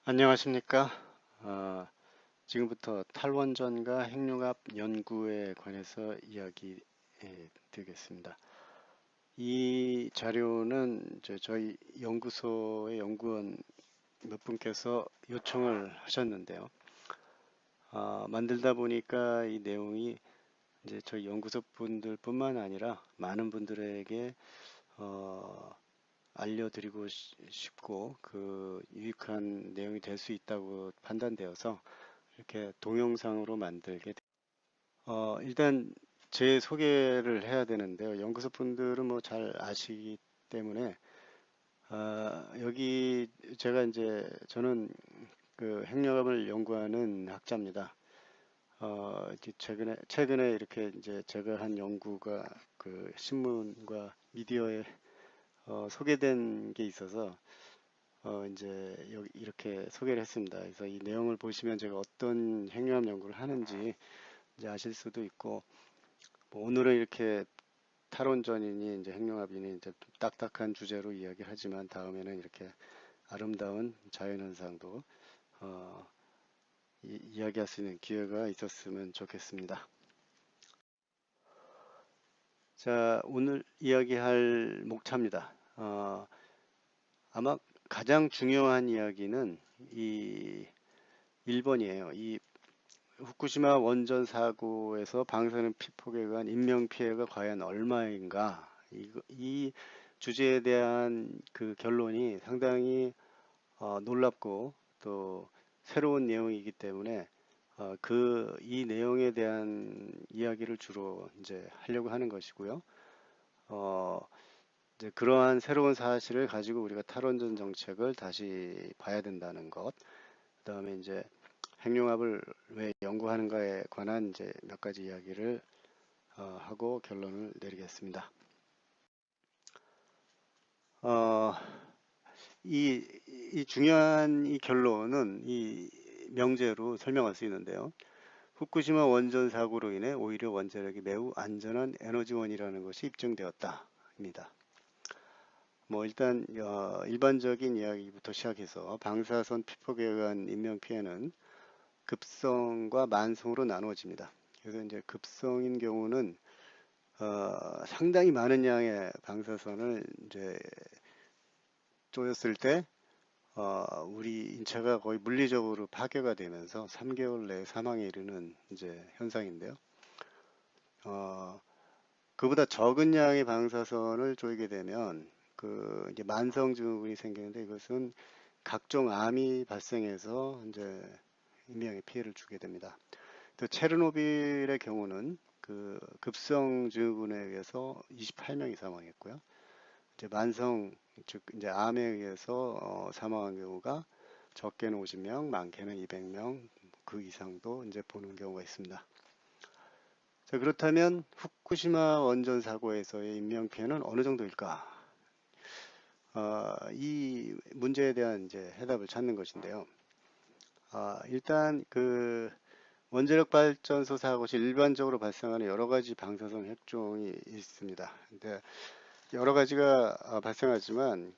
안녕하십니까? 어, 지금부터 탈원전과 핵융합 연구에 관해서 이야기 드리겠습니다. 이 자료는 이제 저희 연구소의 연구원 몇 분께서 요청을 하셨는데요. 만들다 보니까 이 내용이 이제 저희 연구소 분들뿐만 아니라 많은 분들에게 어, 알려드리고 싶고 그 유익한 내용이 될 수 있다고 판단되어서 이렇게 동영상으로 만들게 일단 제 소개를 해야 되는데요. 연구소 분들은 뭐 잘 아시기 때문에 여기 제가 이제 저는 그 핵융합을 연구하는 학자입니다. 이제 최근에 이렇게 이제 제가 한 연구가 그 신문과 미디어에 소개된 게 있어서 이제 여기 이렇게 소개를 했습니다. 그래서 이 내용을 보시면 제가 어떤 핵융합 연구를 하는지 이제 아실 수도 있고, 뭐 오늘은 이렇게 탈원전이니 이제 핵융합이니 이제 딱딱한 주제로 이야기를 하지만 다음에는 이렇게 아름다운 자연현상도 어, 이야기할 수 있는 기회가 있었으면 좋겠습니다. 자, 오늘 이야기할 목차입니다. 아마 가장 중요한 이야기는 이 1번이에요. 이 후쿠시마 원전 사고에서 방사능 피폭에 의한 인명 피해가 과연 얼마인가? 이 주제에 대한 그 결론이 상당히 놀랍고 또 새로운 내용이기 때문에 이 내용에 대한 이야기를 주로 이제 하려고 하는 것이고요. 어, 이제 그러한 새로운 사실을 가지고 우리가 탈원전 정책을 다시 봐야 된다는 것. 그다음에 이제 핵융합을 왜 연구하는가에 관한 이제 몇 가지 이야기를 하고 결론을 내리겠습니다. 어, 이 중요한 이 결론은 이 명제로 설명할 수 있는데요. 후쿠시마 원전 사고로 인해 오히려 원자력이 매우 안전한 에너지원이라는 것이 입증되었다입니다. 뭐 일단 일반적인 이야기부터 시작해서 방사선 피폭에 의한 인명 피해는 급성과 만성으로 나누어집니다. 그래서 이제 급성인 경우는 상당히 많은 양의 방사선을 이제 쪼였을 때 우리 인체가 거의 물리적으로 파괴가 되면서 3개월 내에 사망에 이르는 이제 현상인데요. 어, 그보다 적은 양의 방사선을 쪼이게 되면 그 이제 만성 증후군이 생기는데 이것은 각종 암이 발생해서 이제 인명에 피해를 주게 됩니다. 또 체르노빌의 경우는 그 급성 증후군에 의해서 28명이 사망했고요. 이제 만성 즉 이제 암에 의해서 사망한 경우가 적게는 50명, 많게는 200명 그 이상도 이제 보는 경우가 있습니다. 자, 그렇다면 후쿠시마 원전 사고에서의 인명 피해는 어느 정도일까? 이 문제에 대한 이제 해답을 찾는 것인데요. 일단 그 원자력 발전소 사고 시 일반적으로 발생하는 여러 가지 방사선 핵종이 있습니다. 근데 여러 가지가 발생하지만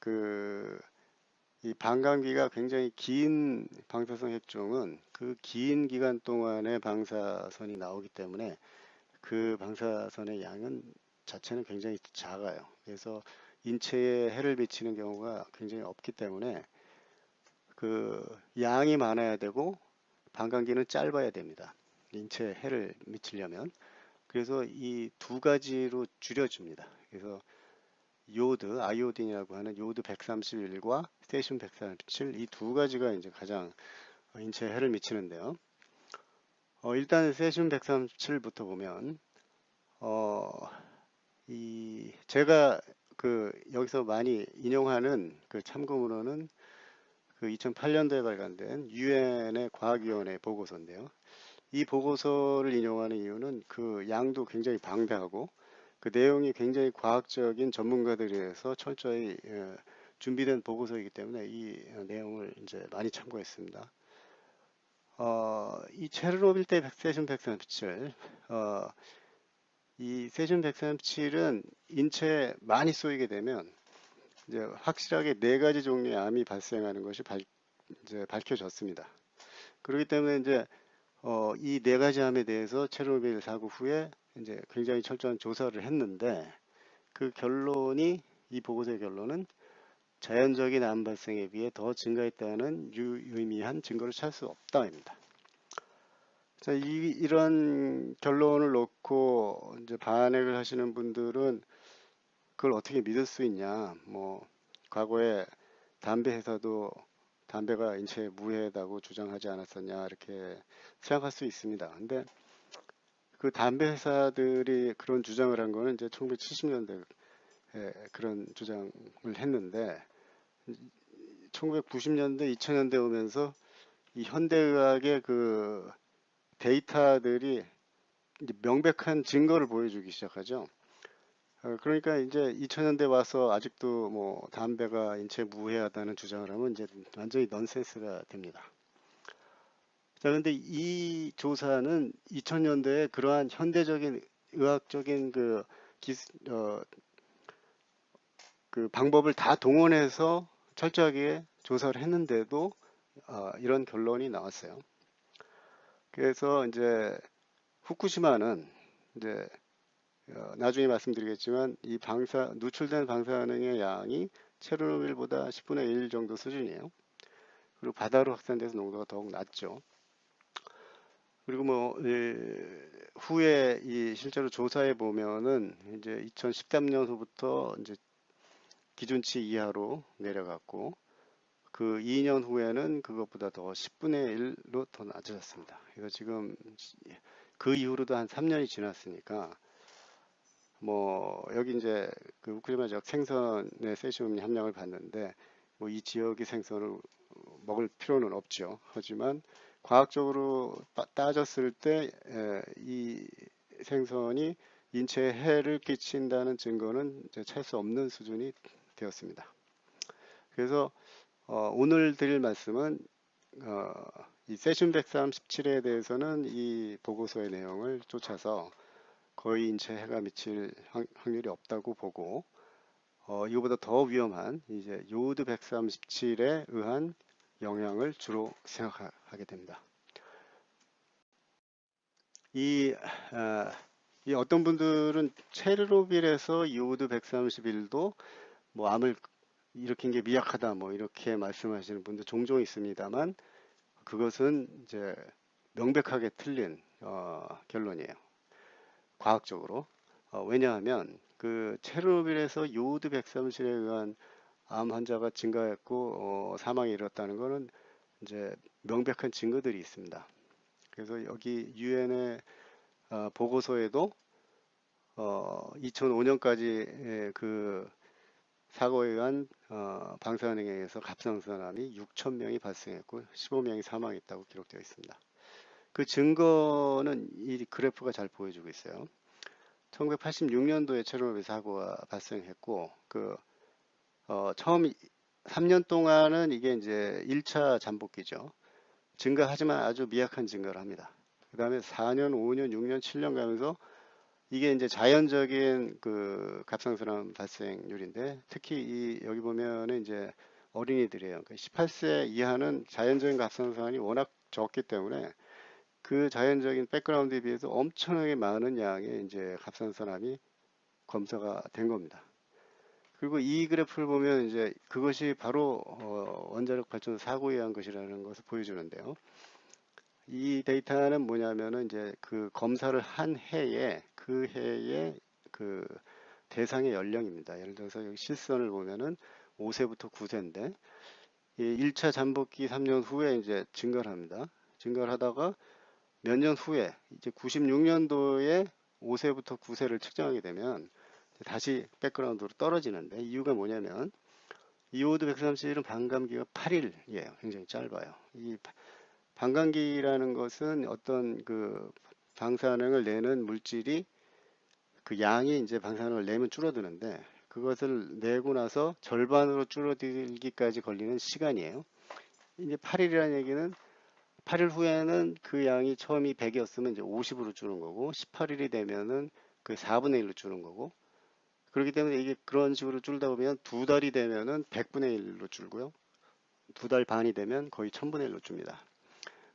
이 반감기가 굉장히 긴 방사선 핵종은 그 긴 기간 동안에 방사선이 나오기 때문에 그 방사선의 양은 자체는 굉장히 작아요. 그래서 인체에 해를 미치는 경우가 굉장히 없기 때문에 그 양이 많아야 되고 반감기는 짧아야 됩니다. 인체에 해를 미치려면. 그래서 이 두 가지로 줄여줍니다. 그래서 요드, 아이오딘이라고 하는 요드 131과 세슘 137, 이 두 가지가 이제 가장 인체에 해를 미치는데요. 일단 세슘 137부터 보면, 어, 제가 그 여기서 많이 인용하는 그 참고문헌은 그 2008년도에 발간된 유엔의 과학위원회 보고서인데요. 이 보고서를 인용하는 이유는 그 양도 굉장히 방대하고 그 내용이 굉장히 과학적인 전문가들에 의해서 철저히 준비된 보고서이기 때문에 이 내용을 이제 많이 참고했습니다. 이 체르노빌 때 세슘 137, 이 세슘 137은 인체에 많이 쏘이게 되면 이제 확실하게 네 가지 종류의 암이 발생하는 것이 이제 밝혀졌습니다. 그렇기 때문에 이제 이 네 가지 함에 대해서 체르노빌 사고 후에 이제 굉장히 철저한 조사를 했는데 그 결론이 이 보고서의 결론은 자연적인 암 발생에 비해 더 증가했다는 유의미한 증거를 찾을 수 없다입니다. 자, 이런 결론을 놓고 이제 반핵을 하시는 분들은 그걸 어떻게 믿을 수 있냐? 뭐 과거에 담배 회사도 담배가 인체에 무해하다고 주장하지 않았었냐 이렇게 생각할 수 있습니다. 근데 그 담배 회사들이 그런 주장을 한 거는 이제 1970년대에 그런 주장을 했는데 1990년대, 2000년대 오면서 이 현대의학의 그 데이터들이 이제 명백한 증거를 보여주기 시작하죠. 그러니까 이제 2000년대 와서 아직도 뭐 담배가 인체에 무해하다는 주장을 하면 이제 완전히 넌센스가 됩니다. 자, 근데 이 조사는 2000년대에 그러한 현대적인 의학적인 그 방법을 다 동원해서 철저하게 조사를 했는데도 이런 결론이 나왔어요. 그래서 이제 후쿠시마는 이제 나중에 말씀드리겠지만 이 누출된 방사능의 양이 체르노빌보다 10분의 1 정도 수준이에요. 그리고 바다로 확산돼서 농도가 더욱 낮죠. 그리고 뭐 후에 이 실제로 조사해 보면은 이제 2013년부터 이제 기준치 이하로 내려갔고 그 2년 후에는 그것보다 더 10분의 1로 더 낮아졌습니다. 그래서 지금 그 이후로도 한 3년이 지났으니까 뭐 여기 이제 그 후쿠시마 지역 생선의 세슘 함량을 봤는데 뭐 이 지역의 생선을 먹을 필요는 없죠. 하지만 과학적으로 따졌을 때 이 생선이 인체에 해를 끼친다는 증거는 찾을 수 없는 수준이 되었습니다. 그래서 오늘 드릴 말씀은 이 세슘 137에 대해서는 이 보고서의 내용을 쫓아서 거의 인체에 해가 미칠 확률이 없다고 보고 이거보다 더 위험한 이제 요오드 137에 의한 영향을 주로 생각하게 됩니다. 이 어떤 분들은 체르노빌에서 요오드 131도 뭐 암을 일으킨 게 미약하다 뭐 이렇게 말씀하시는 분도 종종 있습니다만 그것은 이제 명백하게 틀린 결론이에요. 과학적으로. 왜냐하면 그 체르노빌에서 요오드 130에 의한 암 환자가 증가했고 사망에 이르렀다는 것은 이제 명백한 증거들이 있습니다. 그래서 여기 유엔의 보고서에도 2005년까지 그 사고에 의한 방사능에 의해서 갑상선암이 6,000명이 발생했고 15명이 사망했다고 기록되어 있습니다. 그 증거는 이 그래프가 잘 보여주고 있어요. 1986년도에 체르노빌 사고가 발생했고 처음 3년 동안은 이게 이제 1차 잠복기죠. 증가하지만 아주 미약한 증가를 합니다. 그 다음에 4년, 5년, 6년, 7년 가면서 이게 이제 자연적인 그 갑상선암 발생률인데 특히 여기 보면은 이제 어린이들이에요. 18세 이하는 자연적인 갑상선암이 워낙 적기 때문에 그 자연적인 백그라운드에 비해서 엄청나게 많은 양의 이제 갑상선암이 검사가 된 겁니다. 그리고 이 그래프를 보면 이제 그것이 바로 원자력 발전소 사고에 의한 것이라는 것을 보여주는데요. 이 데이터는 뭐냐면은 이제 그 검사를 한 해에 그 해의 그 대상의 연령입니다. 예를 들어서 여기 실선을 보면은 5세부터 9세인데 이 1차 잠복기 3년 후에 이제 증가를 합니다. 증가를 하다가 몇 년 후에 이제 96년도에 5세부터 9세를 측정하게 되면 다시 백그라운드로 떨어지는데 이유가 뭐냐면 이오드 137은 반감기가 8일이에요. 굉장히 짧아요. 이 반감기라는 것은 어떤 그 방사능을 내는 물질이 그 양이 이제 방사능을 내면 줄어드는데 그것을 내고 나서 절반으로 줄어들기까지 걸리는 시간이에요. 이제 8일이라는 얘기는 8일 후에는 그 양이 처음이 100이었으면 이제 50으로 줄는 거고 18일이 되면은 그 4분의 1로 줄는 거고 그렇기 때문에 이게 그런 식으로 줄다 보면 두 달이 되면은 100분의 1로 줄고요. 두 달 반이 되면 거의 1000분의 1로 줍니다.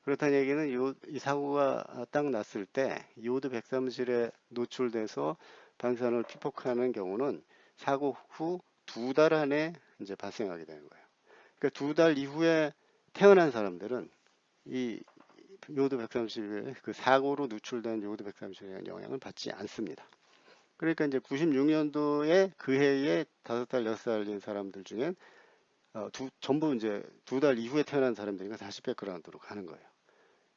그렇다는 얘기는 이 사고가 딱 났을 때 이오드 130에 노출돼서 방사능을 피폭하는 경우는 사고 후 두 달 안에 이제 발생하게 되는 거예요. 그러니까 두 달 이후에 태어난 사람들은 이 요오드 130의 그 사고로 누출된 요오드 130의 영향을 받지 않습니다. 그러니까 이제 96년도에 그 해에 5살, 6살인 사람들 중엔 전부 이제 두 달 이후에 태어난 사람들이니까 다시 백그라운드로 가는 거예요.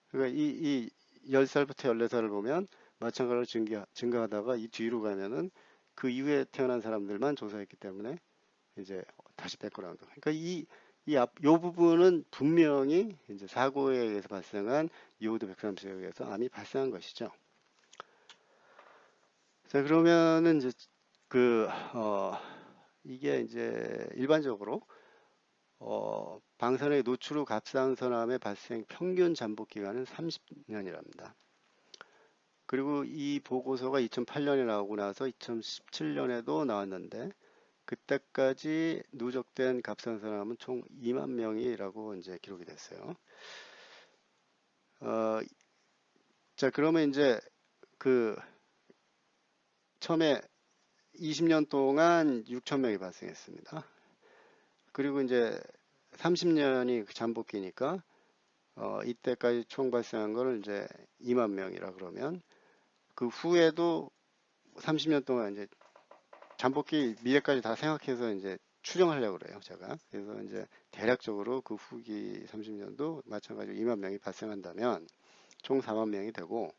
그러니까 이 10살부터 14살을 보면 마찬가지로 증가하다가 이 뒤로 가면은 그 이후에 태어난 사람들만 조사했기 때문에 이제 다시 백그라운드. 그러니까 요 부분은 분명히 이제 사고에 의해서 발생한 이오드 130에 의해서 암이 발생한 것이죠. 자, 그러면은 이제 그, 이게 이제 일반적으로, 방사능의 노출 후 갑상선암의 발생 평균 잠복 기간은 30년이랍니다. 그리고 이 보고서가 2008년에 나오고 나서 2017년에도 나왔는데, 그때까지 누적된 갑상선암은 총 2만 명이라고 이제 기록이 됐어요. 자, 그러면 이제 그 처음에 20년 동안 6천 명이 발생했습니다. 그리고 이제 30년이 잠복기니까 이때까지 총 발생한 거를 이제 2만 명이라 그러면 그 후에도 30년 동안 이제 잠복기 미래까지 다 생각해서 이제 추정하려고 그래요, 제가. 그래서 이제 대략적으로 그 후기 30년도 마찬가지로 2만 명이 발생한다면 총 4만 명이 되고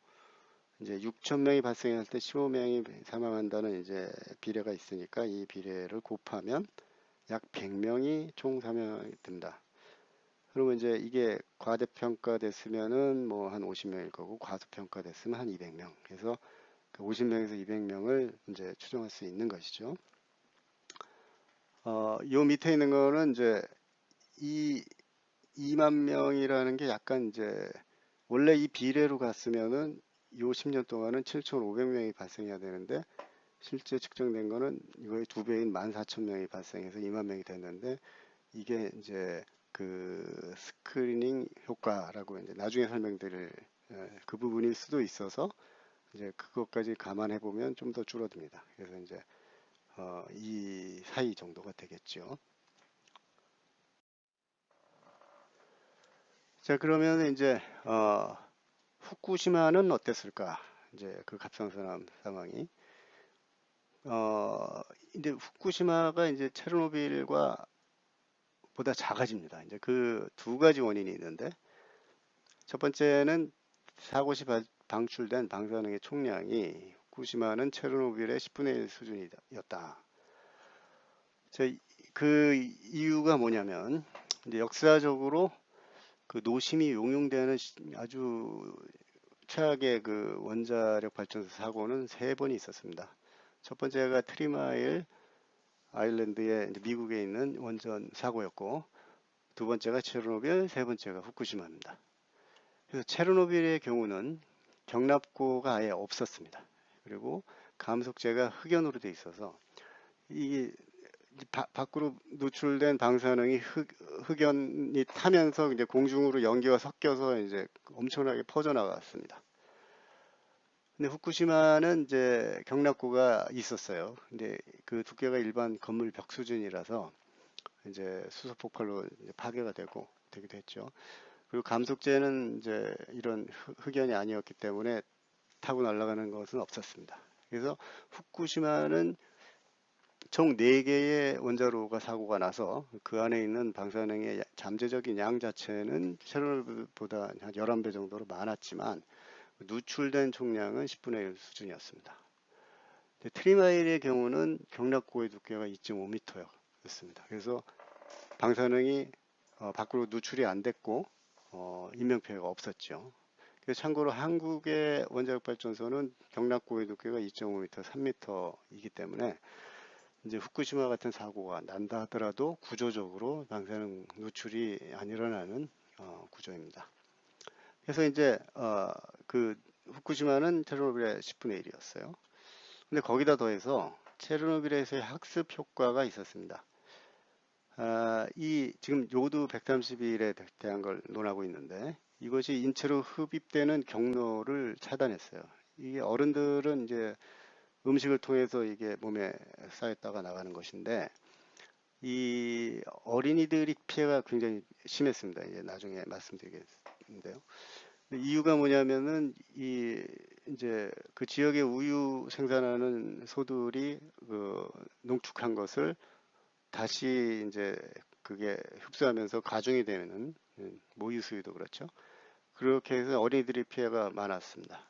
이제 6천 명이 발생할 때 15명이 사망한다는 이제 비례가 있으니까 이 비례를 곱하면 약 100명이 총 사망이 된다. 그러면 이제 이게 과대평가됐으면은 뭐 한 50명일 거고 과소평가됐으면 한 200명. 그래서 50명에서 200명을 이제 추정할 수 있는 것이죠. 요 밑에 있는 거는 이제 이 2만 명이라는 게 약간 이제 원래 이 비례로 갔으면은 요 10년 동안은 7,500명이 발생해야 되는데 실제 측정된 거는 이거의 두 배인 14,000명이 발생해서 2만 명이 됐는데 이게 이제 그 스크리닝 효과라고 이제 나중에 설명드릴 그 부분일 수도 있어서 이제 그것까지 감안해 보면 좀 더 줄어듭니다. 그래서 이제 이 사이 정도가 되겠죠. 자, 그러면 이제 후쿠시마는 어땠을까? 이제 그 갑상선암 상황이 이제 후쿠시마가 이제 체르노빌과 보다 작아집니다. 이제 그 두 가지 원인이 있는데 첫 번째는 사고 시 방출된 방사능의 총량이 후쿠시마는 체르노빌의 10분의 1 수준이었다. 그 이유가 뭐냐면 이제 역사적으로 그 노심이 용융되는 아주 최악의 그 원자력 발전소 사고는 세 번이 있었습니다. 첫 번째가 트리마일 아일랜드에 미국에 있는 원전 사고였고 두 번째가 체르노빌, 세 번째가 후쿠시마입니다. 그래서 체르노빌의 경우는 경납고가 아예 없었습니다. 그리고 감속재가 흑연으로 돼 있어서 이게 밖으로 노출된 방사능이 흑연이 타면서 이제 공중으로 연기와 섞여서 이제 엄청나게 퍼져나갔습니다. 근데 후쿠시마는 이제 경납고가 있었어요. 근데 그 두께가 일반 건물 벽 수준이라서 이제 수소 폭발로 이제 파괴가 되기도 했죠. 그리고 감속재는 이제 이런 흑연이 아니었기 때문에 타고 날아가는 것은 없었습니다. 그래서 후쿠시마는 총 4개의 원자로가 사고가 나서 그 안에 있는 방사능의 잠재적인 양 자체는 체르노빌보다 한 11배 정도로 많았지만 누출된 총량은 10분의 1 수준이었습니다. 트리마일의 경우는 경납고의 두께가 2.5m였습니다. 그래서 방사능이 밖으로 누출이 안 됐고 인명피해가 없었죠. 그래서 참고로 한국의 원자력 발전소는 경납고의 두께가 2.5m, 3m이기 때문에 이제 후쿠시마 같은 사고가 난다 하더라도 구조적으로 방사능 누출이 안 일어나는 구조입니다. 그래서 이제 그 후쿠시마는 체르노빌의 10분의 1이었어요. 근데 거기다 더해서 체르노빌에서의 학습 효과가 있었습니다. 자, 이 지금 요도 130일에 대한 걸 논하고 있는데 이것이 인체로 흡입되는 경로를 차단했어요. 이게 어른들은 이제 음식을 통해서 이게 몸에 쌓였다가 나가는 것인데 이 어린이들이 피해가 굉장히 심했습니다. 이제 나중에 말씀드리겠는데요. 이유가 뭐냐면은 이 이제 그 지역의 우유 생산하는 소들이 그 농축한 것을 다시 이제 그게 흡수하면서 가중이 되는 모유 수유도 그렇죠. 그렇게 해서 어린이들의 피해가 많았습니다.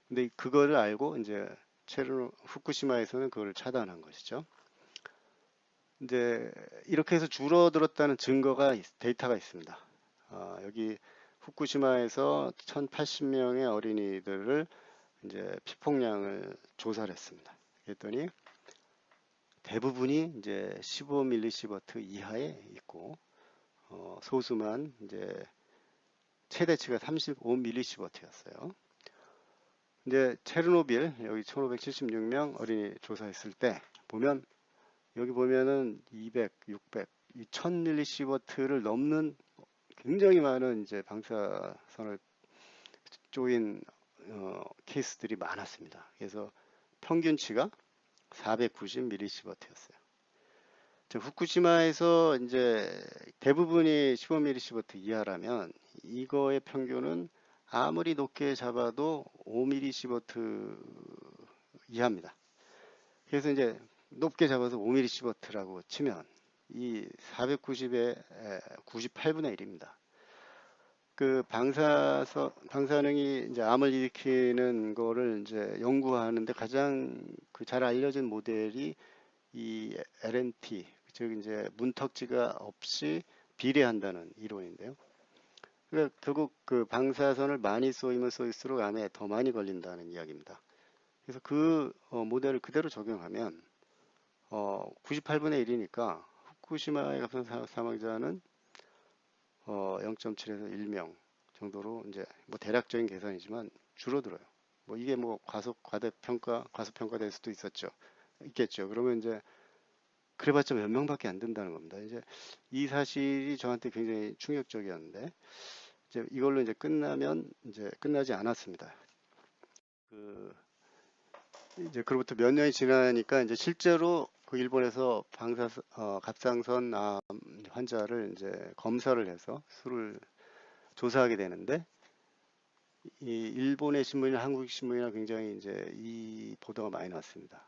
근데 그거를 알고 이제 체르노 후쿠시마에서는 그걸 차단한 것이죠. 이제 이렇게 해서 줄어들었다는 증거가 데이터가 있습니다. 여기 후쿠시마에서 1080명의 어린이들을 이제 피폭량을 조사를 했습니다. 그랬더니 대부분이 이제 15mSv 이하에 있고 소수만 이제 최대치가 35mSv였어요. 이제 체르노빌 여기 1576명 어린이 조사했을 때 보면 여기 보면은 200, 600, 1000mSv를 넘는 굉장히 많은 이제 방사선을 쪼인 케이스들이 많았습니다. 그래서 평균치가 490mSv였어요. 후쿠시마에서 이제 대부분이 15mSv 이하라면 이거의 평균은 아무리 높게 잡아도 5mSv 이하입니다. 그래서 이제 높게 잡아서 5mSv라고 치면 이 490의 98분의 1입니다. 그 방사능이 이제 암을 일으키는 거를 이제 연구하는데 가장 그 잘 알려진 모델이 이 LNT, 즉 이제 문턱지가 없이 비례한다는 이론인데요. 그러니까 결국 그 방사선을 많이 쏘이면 쏘일수록 암에 더 많이 걸린다는 이야기입니다. 그래서 그 모델을 그대로 적용하면 98분의 1이니까 후쿠시마에 갑산 사망자는 0.7에서 1명 정도로 이제 뭐 대략적인 계산이지만 줄어들어요. 뭐 이게 뭐 과소평가될 수도 있겠죠. 그러면 이제 그래봤자 몇 명밖에 안 된다는 겁니다. 이제 이 사실이 저한테 굉장히 충격적이었는데 이제 이걸로 이제 끝나면 이제 끝나지 않았습니다. 이제 그로부터 몇 년이 지나니까 이제 실제로 그 일본에서 갑상선 암 환자를 이제 검사를 해서 수를 조사하게 되는데 이 일본의 신문이나 한국 신문이나 굉장히 이제 이 보도가 많이 나왔습니다.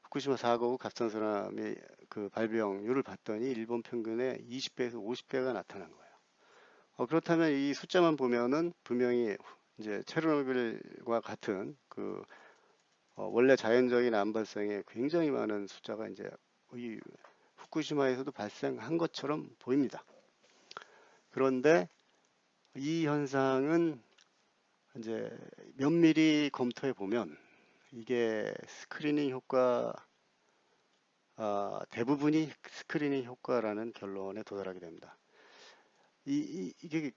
후쿠시마 사고 후 갑상선암의 그 발병률을 봤더니 일본 평균의 20배에서 50배가 나타난 거예요. 그렇다면 이 숫자만 보면은 분명히 이제 체르노빌과 같은 그 원래 자연적인 암 발생에 굉장히 많은 숫자가 이제 이 후쿠시마에서도 발생한 것처럼 보입니다. 그런데 이 현상은 이제 면밀히 검토해 보면 이게 스크리닝 효과, 대부분이 스크리닝 효과라는 결론에 도달하게 됩니다. 이게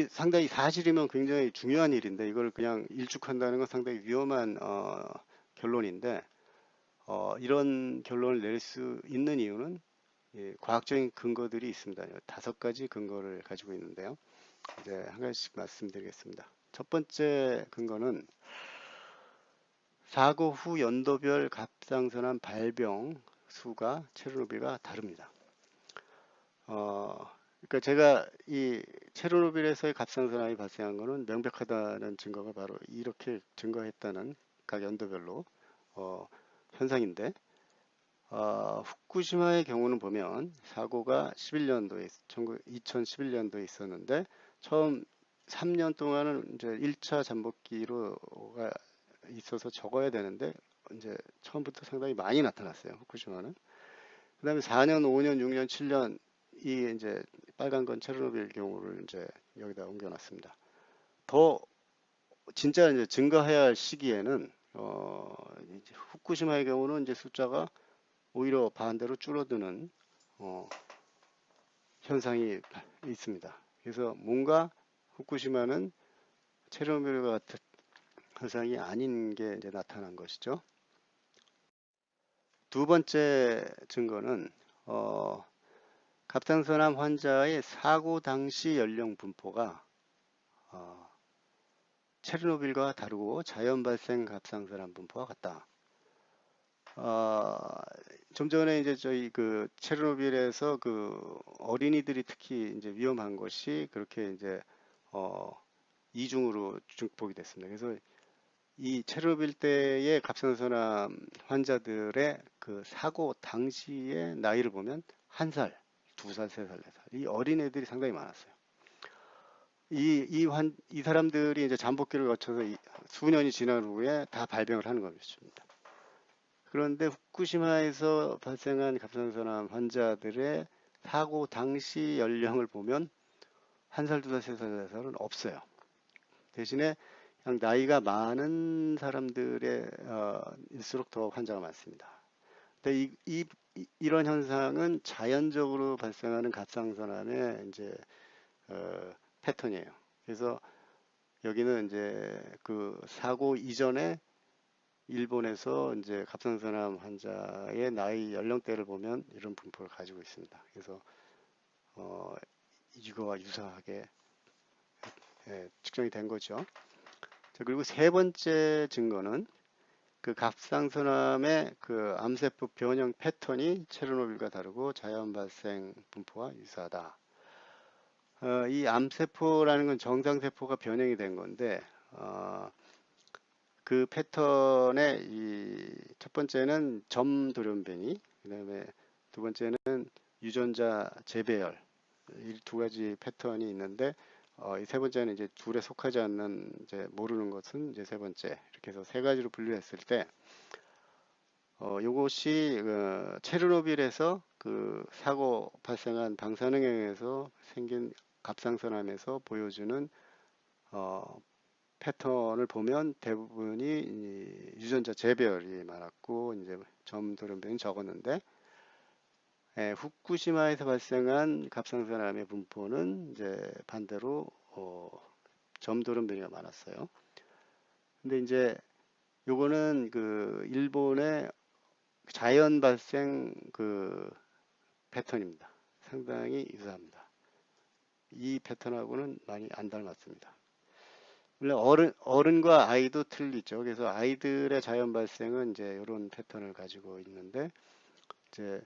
상당히 사실이면 굉장히 중요한 일인데 이걸 그냥 일축한다는 건 상당히 위험한 결론인데 이런 결론을 낼 수 있는 이유는 과학적인 근거들이 있습니다. 5가지 근거를 가지고 있는데요. 이제 한 가지씩 말씀드리겠습니다. 첫 번째 근거는 사고 후 연도별 갑상선암 발병 수가 체르노빌과 다릅니다. 그러니까 제가 이 체르노빌에서의 갑상선암이 발생한 것은 명백하다는 증거가 바로 이렇게 증거했다는 각 연도별로 현상인데 후쿠시마의 경우는 보면 사고가 2011년도에 있었는데 처음 3년 동안은 이제 1차 잠복기로가 있어서 적어야 되는데 이제 처음부터 상당히 많이 나타났어요. 후쿠시마는. 그 다음에 4년, 5년, 6년, 7년 이 이제 빨간 건 체르노빌 경우를 이제 여기다 옮겨놨습니다. 더 진짜 이제 증가해야 할 시기에는 이제 후쿠시마의 경우는 이제 숫자가 오히려 반대로 줄어드는 현상이 있습니다. 그래서 뭔가 후쿠시마는 체르노빌과 같은 현상이 아닌 게 이제 나타난 것이죠. 두 번째 증거는 어, 갑상선암 환자의 사고 당시 연령 분포가 어, 체르노빌과 다르고 자연 발생 갑상선암 분포와 같다. 어, 좀 전에 이제 저희 그 체르노빌에서 그 어린이들이 특히 이제 위험한 것이 그렇게 이제 어, 이중으로 증폭이 됐습니다. 그래서 이 체르노빌 때의 갑상선암 환자들의 그 사고 당시의 나이를 보면 한 살, 두 살, 세 살, 네 살. 이 어린애들이 상당히 많았어요. 이 사람들이 이제 잠복기를 거쳐서 수년이 지난 후에 다 발병을 하는 것입니다. 그런데 후쿠시마에서 발생한 갑상선암 환자들의 사고 당시 연령을 보면 한 살, 두 살, 세 살, 네 살은 없어요. 대신에 그냥 나이가 많은 사람들의 일수록 더 환자가 많습니다. 근데 이런 현상은 자연적으로 발생하는 갑상선암의 이제 패턴이에요. 그래서 여기는 이제 그 사고 이전에 일본에서 이제 갑상선암 환자의 나이 연령대를 보면 이런 분포를 가지고 있습니다. 그래서 어, 이거와 유사하게 측정이 된 거죠. 자, 그리고 세 번째 증거는 그 갑상선암의 그 암세포 변형 패턴이 체르노빌과 다르고 자연 발생 분포와 유사하다. 이 암세포라는 건 정상세포가 변형이 된 건데 그 패턴의 이 첫 번째는 점 돌연변이, 그다음에 두 번째는 유전자 재배열, 이 두 가지 패턴이 있는데 이 세 번째는 이제 둘에 속하지 않는 이제 모르는 것은 이제 세 번째 이렇게 해서 세 가지로 분류했을 때 요것이 체르노빌에서 그 사고 발생한 방사능에서 생긴 갑상선암에서 보여주는 어, 패턴을 보면 대부분이 유전자 재배열이 많았고 이제 점돌연변이 적었는데 후쿠시마에서 발생한 갑상선암의 분포는 이제 반대로 점돌연변이가 많았어요. 근데 이제 요거는 그 일본의 자연 발생 그 패턴입니다. 상당히 유사합니다. 이 패턴하고는 많이 안 닮았습니다. 물론 어른과 아이도 틀리죠. 그래서 아이들의 자연 발생은 이제 이런 패턴을 가지고 있는데 이제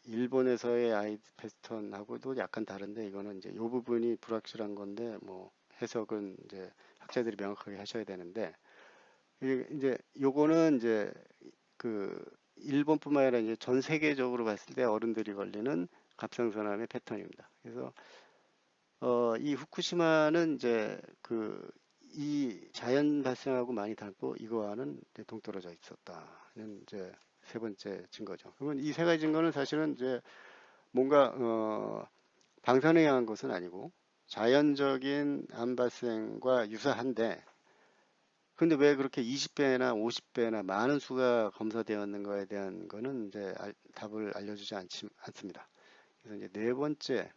일본에서의 아이 패턴하고도 약간 다른데 이거는 이제 이 부분이 불확실한 건데 뭐 해석은 이제 학자들이 명확하게 하셔야 되는데 이제 요거는 이제 그 일본뿐만 아니라 이제 전 세계적으로 봤을 때 어른들이 걸리는 갑상선암의 패턴입니다. 그래서 이 후쿠시마는 이제 그 이 자연 발생하고 많이 닮고 이거와는 동떨어져 있었다는 이제 세 번째 증거죠. 그러면 이 세 가지 증거는 사실은 이제 뭔가 방사능에 의한 것은 아니고 자연적인 암 발생과 유사한데 근데 왜 그렇게 20배나 50배나 많은 수가 검사되었는가에 대한 거는 이제 답을 알려주지 않습니다. 그래서 이제 네 번째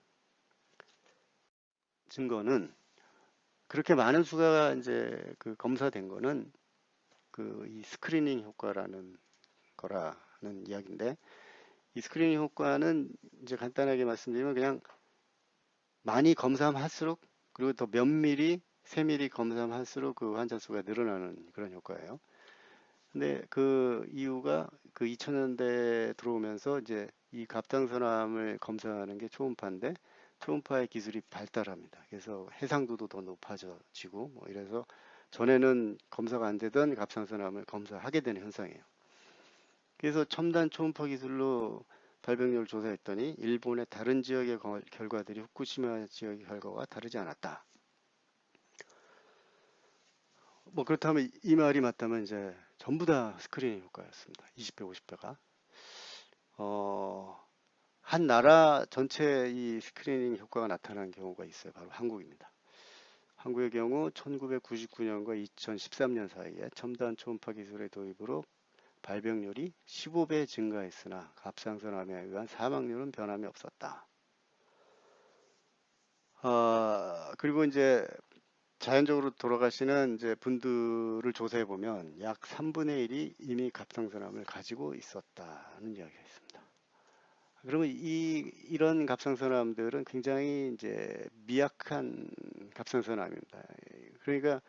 증거는 그렇게 많은 수가 이제 그 검사된 거는 그 이 스크리닝 효과라는 거라는 이야기인데 이 스크리닝 효과는 이제 간단하게 말씀드리면 그냥 많이 검사할수록 그리고 더 면밀히 세밀히 검사할수록 그 환자 수가 늘어나는 그런 효과예요. 근데 그 이유가 그 2000년대 들어오면서 이제 이 갑상선암을 검사하는 게 초음파인데 초음파의 기술이 발달합니다. 그래서 해상도도 더 높아지고 뭐 이래서 전에는 검사가 안 되던 갑상선암을 검사하게 되는 현상이에요. 그래서 첨단 초음파 기술로 발병률을 조사했더니 일본의 다른 지역의 결과들이 후쿠시마 지역의 결과와 다르지 않았다. 뭐 그렇다면 이 말이 맞다면 이제 전부 다 스크리닝 효과였습니다. 20배, 50배가. 한 나라 전체 이 스크리닝 효과가 나타난 경우가 있어요. 바로 한국입니다. 한국의 경우 1999년과 2013년 사이에 첨단 초음파 기술의 도입으로 발병률이 15배 증가했으나 갑상선암에 의한 사망률은 변함이 없었다. 그리고 이제 자연적으로 돌아가시는 이제 분들을 조사해 보면 약 3분의 1이 이미 갑상선암을 가지고 있었다는 이야기가 있습니다. 그러면 이런 갑상선암들은 굉장히 이제 미약한 갑상선암입니다. 그러니까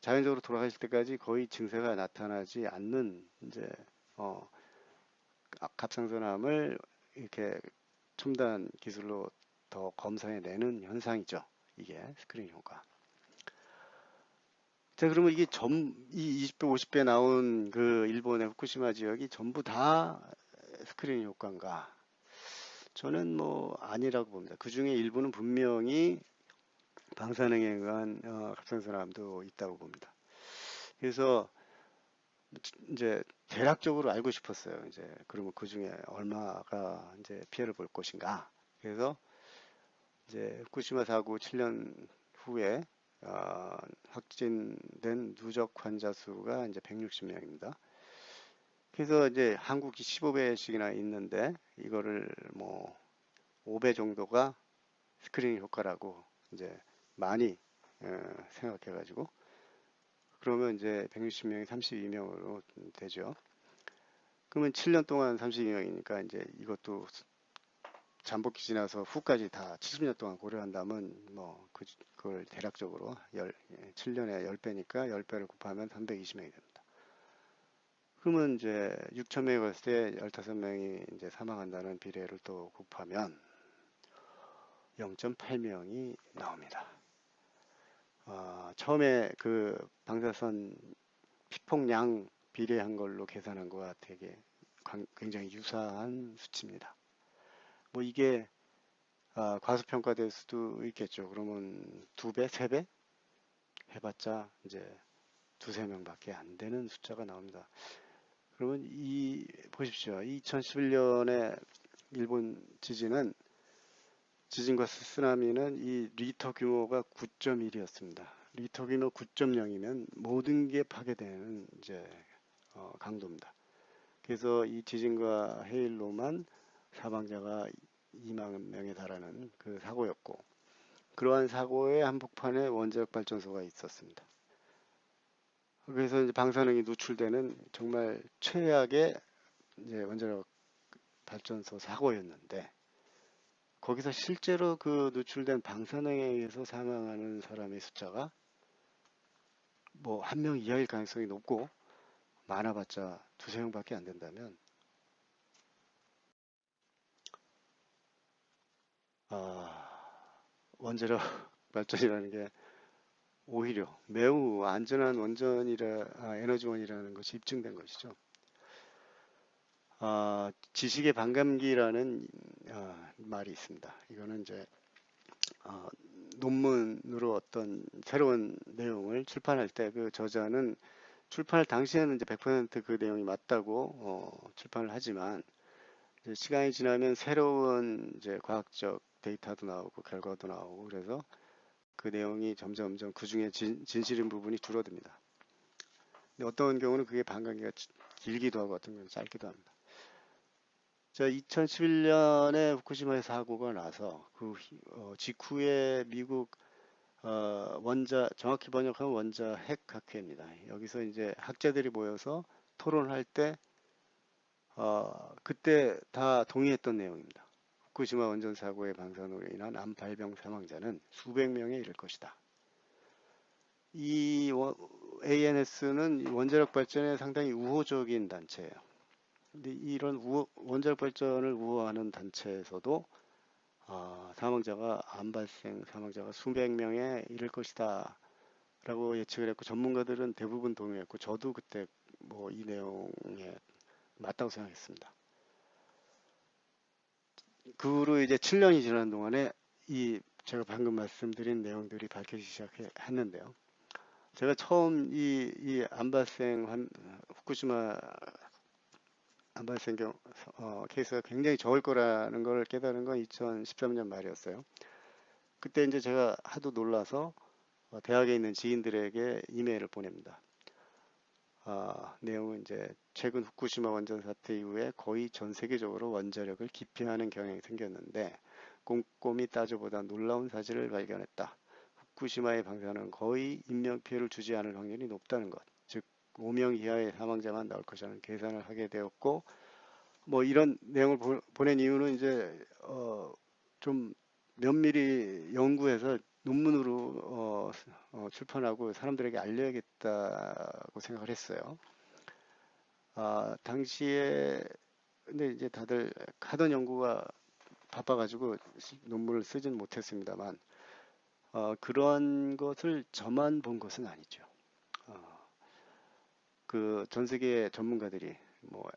자연적으로 돌아가실 때까지 거의 증세가 나타나지 않는 이제 어, 갑상선암을 이렇게 첨단 기술로 더 검사해내는 현상이죠. 이게 스크린 효과. 자, 그러면 이 20배, 50배 나온 그 일본의 후쿠시마 지역이 전부 다 스크린 효과인가? 저는 뭐 아니라고 봅니다. 그 중에 일부는 분명히 방사능에 의한 갑상선암도 있다고 봅니다. 그래서 이제 대략적으로 알고 싶었어요. 이제 그러면 그 중에 얼마가 이제 피해를 볼 것인가. 그래서 이제 후쿠시마 사고 7년 후에 확진된 누적 환자 수가 이제 160명입니다. 그래서 이제 한국이 15배씩이나 있는데 이거를 뭐 5배 정도가 스크린 효과라고 이제 많이 생각해가지고 그러면 이제 160명이 32명으로 되죠. 그러면 7년 동안 32명이니까 이제 이것도 잠복기 지나서 후까지 다 70년 동안 고려한다면 뭐 그걸 대략적으로 7년에 10배니까 10배를 곱하면 320명이 됩니다. 그러면 이제 6,000명이 갔을 때 15명이 이제 사망한다는 비례를 또 곱하면 0.8명이 나옵니다. 처음에 그 방사선 피폭량 비례한 걸로 계산한 거와 되게 굉장히 유사한 수치입니다. 뭐 이게 과소평가될 수도 있겠죠. 그러면 2배, 3배 해봤자 이제 두세 명밖에 안 되는 숫자가 나옵니다. 그러면 보십시오. 2011년에 일본 지진과 쓰나미는 이 리터 규모가 9.1이었습니다. 리터 규모 9.0이면 모든 게 파괴되는 이제 강도입니다. 그래서 이 지진과 해일로만 사망자가 2만 명에 달하는 그 사고였고, 그러한 사고의 한복판에 원자력 발전소가 있었습니다. 그래서 이제 방사능이 노출되는 정말 최악의 이제 원자력 발전소 사고였는데, 거기서 실제로 그 노출된 방사능에 의해서 사망하는 사람의 숫자가 뭐 한 명 이하일 가능성이 높고 많아봤자 두세 명밖에 안 된다면 원자력 발전이라는 게 오히려 매우 안전한 에너지원이라는 것이 입증된 것이죠. 지식의 반감기라는 말이 있습니다. 이거는 이제 어, 논문으로 어떤 새로운 내용을 출판할 때 그 저자는 출판할 당시에는 이제 100%그 내용이 맞다고 출판을 하지만 이제 시간이 지나면 새로운 이제 과학적 데이터도 나오고 결과도 나오고 그래서 그 내용이 점점점 그 중에 진실인 부분이 줄어듭니다. 근데 어떤 경우는 그게 반감기가 길기도 하고 어떤 경우는 짧기도 합니다. 자, 2011년에 후쿠시마 사고가 나서 그 직후에 미국 정확히 번역하면 원자 핵학회입니다. 여기서 이제 학자들이 모여서 토론할 때 그때 다 동의했던 내용입니다. 후쿠시마 원전 사고의 방사능으로 인한 암 발병 사망자는 수백 명에 이를 것이다. 이 ANS는 원자력 발전에 상당히 우호적인 단체예요. 근데 이런 원자력 발전을 우호하는 단체에서도 암 발생 사망자가 수백 명에 이를 것이다 라고 예측을 했고 전문가들은 대부분 동의했고 저도 그때 뭐 이 내용에 맞다고 생각했습니다. 그 후로 이제 7년이 지난 동안에 제가 방금 말씀드린 내용들이 밝혀지기 시작했는데요. 제가 처음 이 후쿠시마 암발생 케이스가 굉장히 적을 거라는 걸 깨달은 건 2013년 말이었어요. 그때 이제 제가 하도 놀라서 대학에 있는 지인들에게 이메일을 보냅니다. 내용은 이제 최근 후쿠시마 원전 사태 이후에 거의 전 세계적으로 원자력을 기피하는 경향이 생겼는데 꼼꼼히 따져보다 놀라운 사실을 발견했다. 후쿠시마의 방사능은 거의 인명피해를 주지 않을 확률이 높다는 것. 즉 5명 이하의 사망자만 나올 것이라는 계산을 하게 되었고 뭐 이런 내용을 보낸 이유는 이제 좀 면밀히 연구해서 논문으로 출판하고 사람들에게 알려야겠다고 생각을 했어요. 당시에 근데 이제 다들 하던 연구가 바빠가지고 논문을 쓰진 못했습니다만 그런 것을 저만 본 것은 아니죠. 그 전 세계 전문가들이 뭐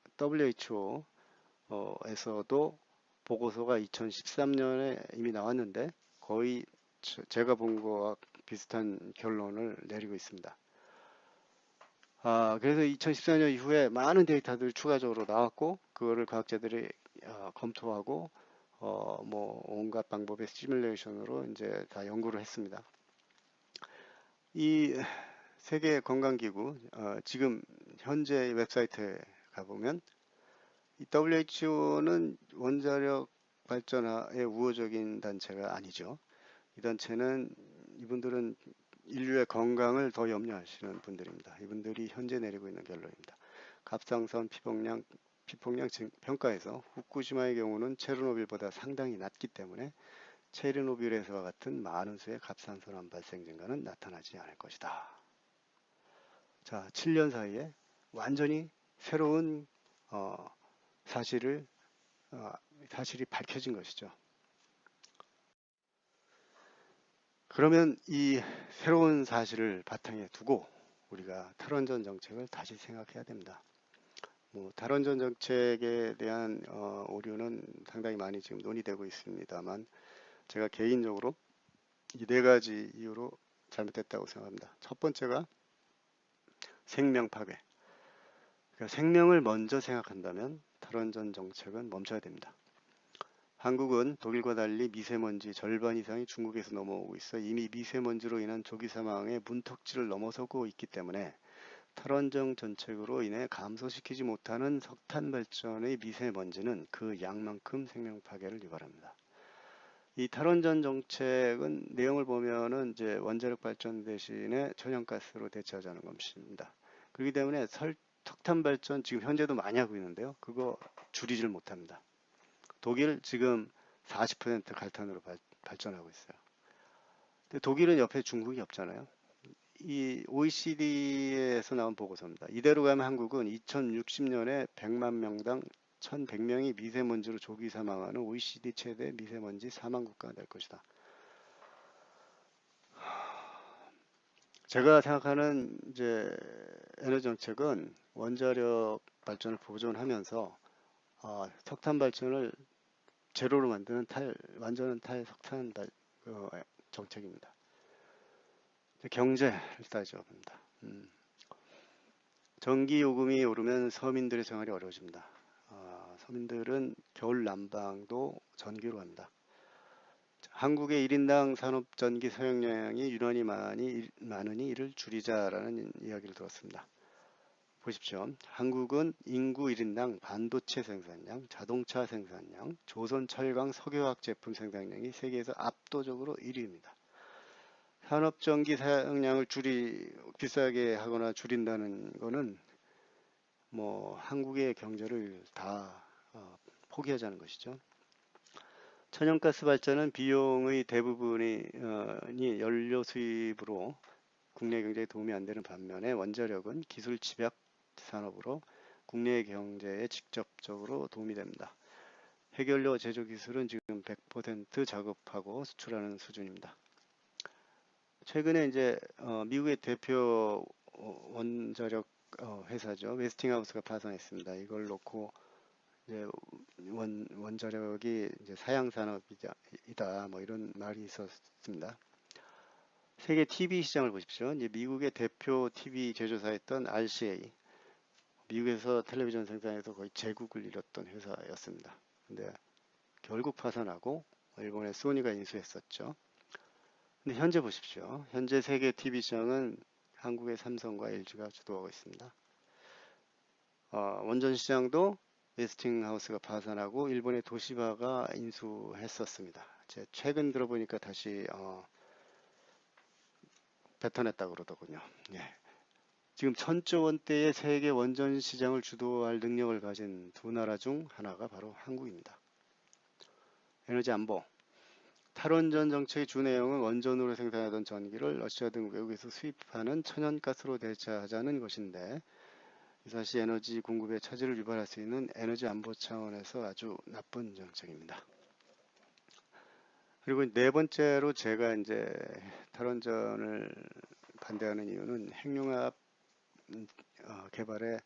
WHO에서도 보고서가 2013년에 이미 나왔는데 거의 제가 본 거와 비슷한 결론을 내리고 있습니다. 그래서 2014년 이후에 많은 데이터들이 추가적으로 나왔고 그거를 과학자들이 검토하고 뭐 온갖 방법의 시뮬레이션으로 이제 다 연구를 했습니다. 이 세계 건강기구 지금 현재 웹사이트에 가보면 이 WHO는 원자력 발전에 우호적인 단체가 아니죠. 이 단체는 이분들은 인류의 건강을 더 염려하시는 분들입니다. 이분들이 현재 내리고 있는 결론입니다. 갑상선 피폭량 평가에서 후쿠시마의 경우는 체르노빌보다 상당히 낮기 때문에 체르노빌에서와 같은 많은 수의 갑상선암 발생 증가는 나타나지 않을 것이다. 자, 7년 사이에 완전히 새로운 사실이 밝혀진 것이죠. 그러면 이 새로운 사실을 바탕에 두고 우리가 탈원전 정책을 다시 생각해야 됩니다. 뭐 탈원전 정책에 대한 오류는 상당히 많이 지금 논의되고 있습니다만 제가 개인적으로 이 네 가지 이유로 잘못됐다고 생각합니다. 첫 번째가 생명 파괴. 그러니까 생명을 먼저 생각한다면 탈원전 정책은 멈춰야 됩니다. 한국은 독일과 달리 미세먼지 절반 이상이 중국에서 넘어오고 있어 이미 미세먼지로 인한 조기 사망의 문턱치를 넘어서고 있기 때문에 탈원전 정책으로 인해 감소시키지 못하는 석탄 발전의 미세먼지는 그 양만큼 생명 파괴를 유발합니다. 이 탈원전 정책은 내용을 보면은 이제 원자력 발전 대신에 천연가스로 대체하자는 것입니다. 그렇기 때문에 석탄 발전 지금 현재도 많이 하고 있는데요. 그거 줄이질 못합니다. 독일 지금 40% 갈탄으로 발전하고 있어요. 근데 독일은 옆에 중국이 없잖아요. 이 OECD에서 나온 보고서입니다. 이대로 가면 한국은 2060년에 100만 명당 1,100명이 미세먼지로 조기 사망하는 OECD 최대 미세먼지 사망 국가가 될 것이다. 제가 생각하는 이제 에너지 정책은 원자력 발전을 보존하면서 석탄 발전을 제로로 만드는 완전한 탈석탄 정책입니다. 경제를 따져봅니다. 전기 요금이 오르면 서민들의 생활이 어려워집니다. 서민들은 겨울 난방도 전기로 합니다. 한국의 1인당 산업전기 사용량이 유난히 많으니 이를 줄이자라는 이야기를 들었습니다. 보십시오. 한국은 인구 1인당 반도체 생산량, 자동차 생산량, 조선 철강 석유화학 제품 생산량이 세계에서 압도적으로 1위입니다. 산업전기 사용량을 비싸게 하거나 줄인다는 거는 뭐 한국의 경제를 다 포기하자는 것이죠. 천연가스 발전은 비용의 대부분이 연료 수입으로 국내 경제에 도움이 안 되는 반면에 원자력은 기술 집약 산업으로 국내 경제에 직접적으로 도움이 됩니다. 핵연료 제조 기술은 지금 100% 작업하고 수출하는 수준입니다. 최근에 이제 미국의 대표 원자력 회사죠. 웨스팅하우스가 파산했습니다. 이걸 놓고 이제 원자력이 이제 사양 산업이다 뭐 이런 말이 있었습니다. 세계 TV 시장을 보십시오. 이제 미국의 대표 TV 제조사였던 RCA, 미국에서 텔레비전 생산에서 거의 제국을 이뤘던 회사였습니다. 근데 결국 파산하고 일본의 소니가 인수했었죠. 근데 현재 보십시오. 현재 세계 TV 시장은 한국의 삼성과 LG가 주도하고 있습니다. 원전 시장도 웨스팅하우스가 파산하고 일본의 도시바가 인수했었습니다. 최근 들어보니까 다시 뱉어냈다고 그러더군요. 예. 지금 1000조 원대의 세계 원전 시장을 주도할 능력을 가진 두 나라 중 하나가 바로 한국입니다. 에너지 안보. 탈원전 정책의 주 내용은 원전으로 생산하던 전기를 러시아 등 외국에서 수입하는 천연가스로 대체하자는 것인데, 이것이 에너지 공급에 차질을 유발할 수 있는 에너지 안보 차원에서 아주 나쁜 정책입니다. 그리고 네 번째로 제가 이제 탈원전을 반대하는 이유는 핵융합 개발에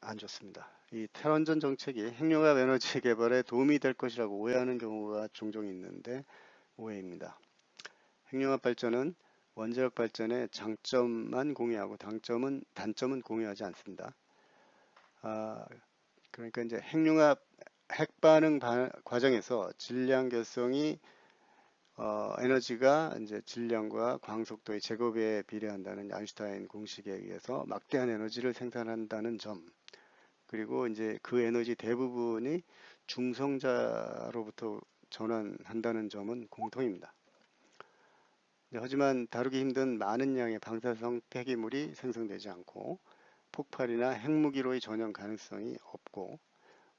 안 좋습니다. 이 탈원전 정책이 핵융합 에너지 개발에 도움이 될 것이라고 오해하는 경우가 종종 있는데 오해입니다. 핵융합 발전은 원자력 발전의 장점만 공유하고 단점은 공유하지 않습니다. 그러니까 이제 핵융합 핵반응 과정에서 질량 결성이 에너지가 이제 질량과 광속도의 제곱에 비례한다는 아인슈타인 공식에 의해서 막대한 에너지를 생산한다는 점, 그리고 이제 그 에너지 대부분이 중성자로부터 전환한다는 점은 공통입니다. 하지만 다루기 힘든 많은 양의 방사성 폐기물이 생성되지 않고 폭발이나 핵무기로의 전염 가능성이 없고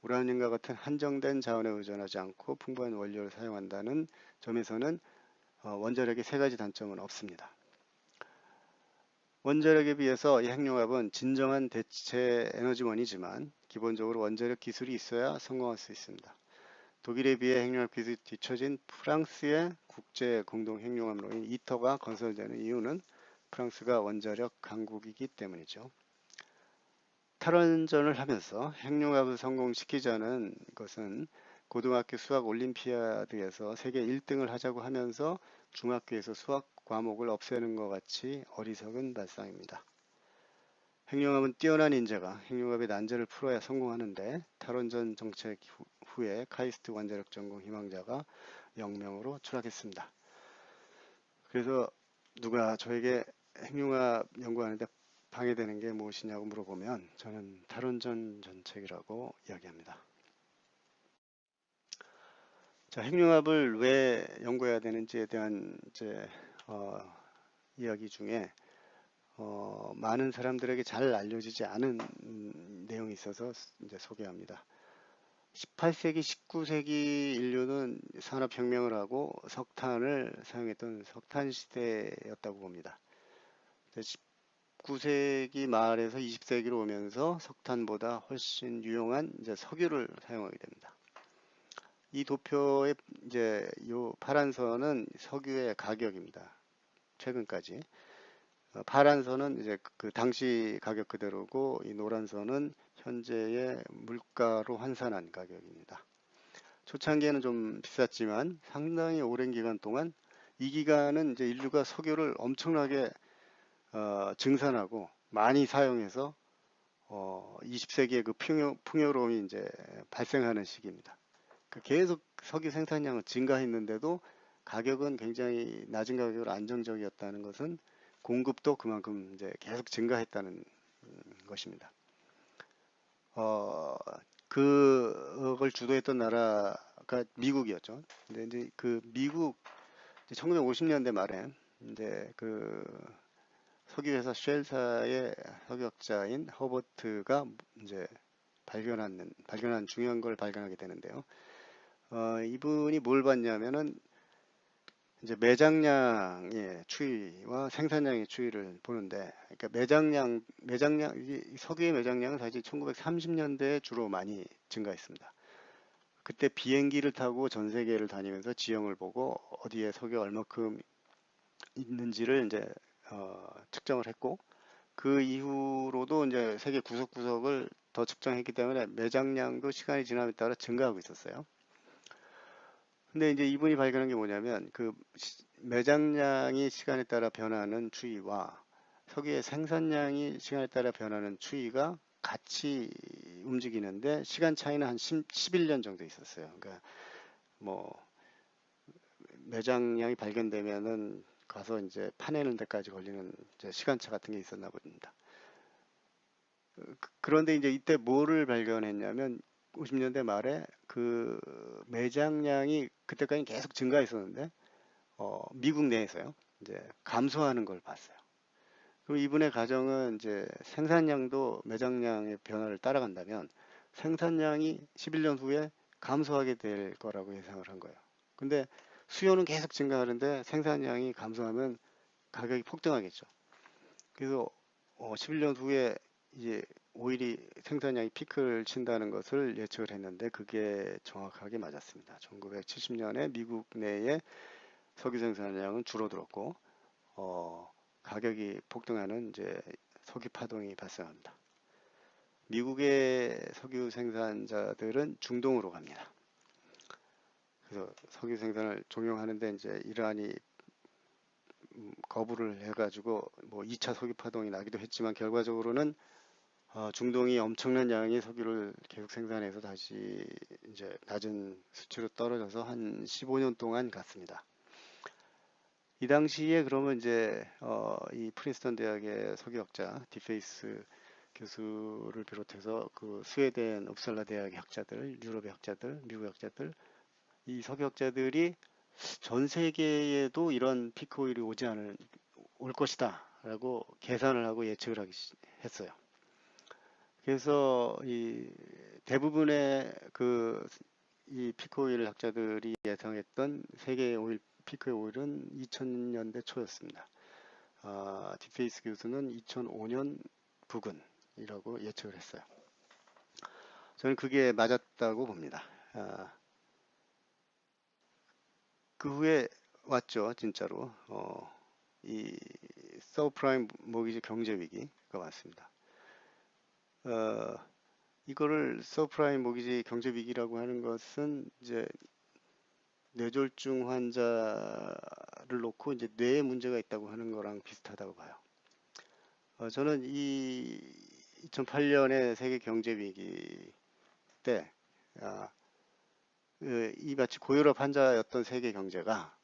우라늄과 같은 한정된 자원에 의존하지 않고 풍부한 원료를 사용한다는 점에서는 원자력의 세 가지 단점은 없습니다. 원자력에 비해서 이 핵융합은 진정한 대체 에너지원이지만 기본적으로 원자력 기술이 있어야 성공할 수 있습니다. 독일에 비해 핵융합 기술이 뒤처진 프랑스의 국제 공동 핵융합로인 이터가 건설되는 이유는 프랑스가 원자력 강국이기 때문이죠. 탈원전을 하면서 핵융합을 성공시키자는 것은 고등학교 수학 올림피아드에서 세계 1등을 하자고 하면서 중학교에서 수학 과목을 없애는 것 같이 어리석은 발상입니다. 핵융합은 뛰어난 인재가 핵융합의 난제를 풀어야 성공하는데 탈원전 정책 후에 카이스트 원자력 전공 희망자가 0명으로 추락했습니다. 그래서 누가 저에게 핵융합 연구하는데 방해되는 게 무엇이냐고 물어보면 저는 탈원전 정책이라고 이야기합니다. 자, 핵융합을 왜 연구해야 되는지에 대한 이야기 중에 많은 사람들에게 잘 알려지지 않은 내용이 있어서 이제 소개합니다. 18세기, 19세기 인류는 산업혁명을 하고 석탄을 사용했던 석탄 시대였다고 봅니다. 19세기 말에서 20세기로 오면서 석탄보다 훨씬 유용한 이제 석유를 사용하게 됩니다. 이 도표의 이제 요 파란 선은 석유의 가격입니다. 최근까지. 파란 선은 이제 그 당시 가격 그대로고 이 노란 선은 현재의 물가로 환산한 가격입니다. 초창기에는 좀 비쌌지만 상당히 오랜 기간 동안 이 기간은 이제 인류가 석유를 엄청나게 증산하고 많이 사용해서 20세기의 그 풍요로움이 이제 발생하는 시기입니다. 계속 석유 생산량은 증가했는데도 가격은 굉장히 낮은 가격으로 안정적이었다는 것은 공급도 그만큼 이제 계속 증가했다는 것입니다. 그걸 주도했던 나라가 미국이었죠. 근데 이제 그 미국 1950년대 말에 이제 그 석유회사 쉘사의 석유학자인 허버트가 이제 발견한 중요한 걸 발견하게 되는데요. 이분이 뭘 봤냐면은 이제 매장량의 추이와 생산량의 추이를 보는데, 그러니까 석유의 매장량은 사실 1930년대에 주로 많이 증가했습니다. 그때 비행기를 타고 전 세계를 다니면서 지형을 보고 어디에 석유가 얼마큼 있는지를 이제 측정을 했고, 그 이후로도 이제 세계 구석구석을 더 측정했기 때문에 매장량도 시간이 지남에 따라 증가하고 있었어요. 근데 이제 이분이 발견한 게 뭐냐면 그 매장량이 시간에 따라 변하는 추이와 석유의 생산량이 시간에 따라 변하는 추이가 같이 움직이는데 시간 차이는 한 11년 정도 있었어요. 그러니까 뭐 매장량이 발견되면은 가서 이제 파내는 데까지 걸리는 이제 시간차 같은 게 있었나 봅니다. 그런데 이제 이때 뭐를 발견했냐면 50년대 말에 그 매장량이 그때까지 계속 증가했었는데 미국 내에서요. 이제 감소하는 걸 봤어요. 그럼 이분의 가정은 이제 생산량도 매장량의 변화를 따라간다면 생산량이 11년 후에 감소하게 될 거라고 예상을 한 거예요. 근데 수요는 계속 증가하는데 생산량이 감소하면 가격이 폭등하겠죠. 그래서 11년 후에 이제 오일이 생산량이 피크를 친다는 것을 예측을 했는데 그게 정확하게 맞았습니다. 1970년에 미국 내의 석유 생산량은 줄어들었고 가격이 폭등하는 이제 석유 파동이 발생합니다. 미국의 석유 생산자들은 중동으로 갑니다. 그래서 석유 생산을 종용하는데 이제 이란이 거부를 해가지고 뭐 2차 석유 파동이 나기도 했지만 결과적으로는 중동이 엄청난 양의 석유를 계속 생산해서 다시 이제 낮은 수치로 떨어져서 한 15년 동안 갔습니다. 이 당시에 그러면 이제 이 프린스턴 대학의 석유학자 디페이스 교수를 비롯해서 그 스웨덴 읍살라 대학의 학자들, 유럽의 학자들, 미국의 학자들, 이 석유학자들이 전 세계에도 이런 피크 오일이 올 것이다라고 계산을 하고 예측을 했어요. 그래서 이 대부분의 이 피크 오일 학자들이 예상했던 세계 오일 피크의 오일은 2000년대 초였습니다. 디페이스 교수는 2005년 부근이라고 예측을 했어요. 저는 그게 맞았다고 봅니다. 그 후에 왔죠, 진짜로. 이 서브프라임 모기지 경제 위기가 왔습니다. 이거를 서브프라임 모기지 경제 위기라고 하는 것은 이제 뇌졸중 환자를 놓고 이제 뇌에 문제가 있다고 하는 거랑 비슷하다고 봐요. 저는 이 2008년의 세계 경제 위기 때 이 마치 고혈압 환자였던 세계 경제가